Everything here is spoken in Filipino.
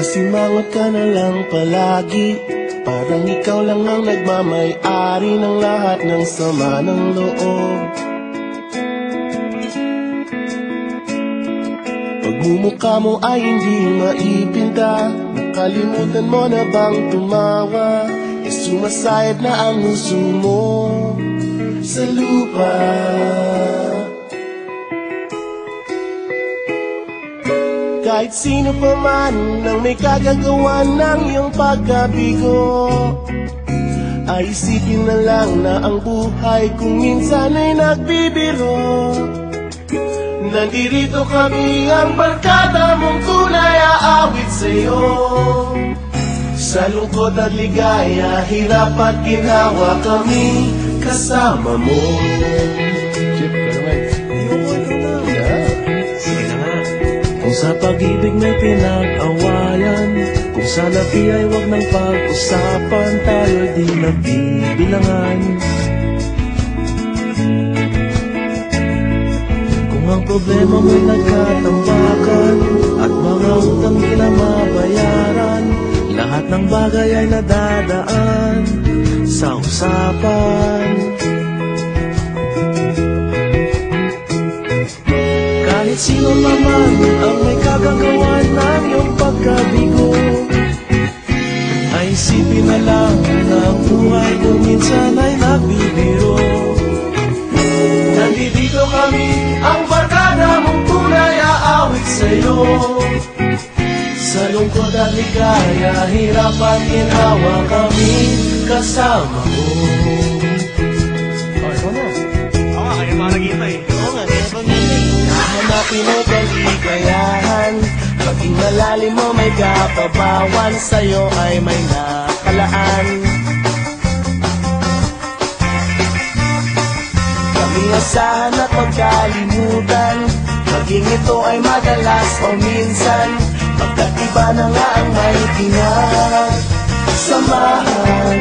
Nakasimangot ka na lang palagi, parang ikaw lang ang nagmamay-ari ng lahat ng sama ng loob. Pagmumukha mo ay hindi maipinta, nakalimutan mo na bang tumawa? E sumasayad na ang huso mo sa lupa. Kahit sino pa man ang may kagagawa ng iyong pagkabigo, ay isipin na lang na ang buhay kung minsan ay nagbibiro. Nandirito kami ang barkada mong tunay aawit sa'yo. Sa lungkot at ligaya, hirap at ginhawa kami kasama mo. Chip, ka naman. Sige na nga. Kung sa pag-ibig may pinag-awayan, kung sa labi ay wag nang pag-usapan, tayo di nagbibilangan. Kung ang problema mo'y nagkatambakan at mga utang di na mabayaran, lahat ng bagay ay nadadaan sa usapan. Kahit sino naman ang may kagagawa ng iyong pagkabigo, ay isipin na lang na ang buhay kung minsan ay nagbibiro. Nandito kami, ang barkada mong tunay aawit sa'yo. Sa lungkot at ligaya, hirap at ginhawa kami kasama mo. Oh, ikaw na. Oo, kaya mga naghihintay. Oo nga, kaya pag-hintay. Hanapin mo kaligayahan, paging malalim mo may kapabawan, sa'yo ay may nakalaan. Kami asahan at magkalimutan, maging ito ay madalas o minsan, pagkaiba na nga ang may pinagsamahan.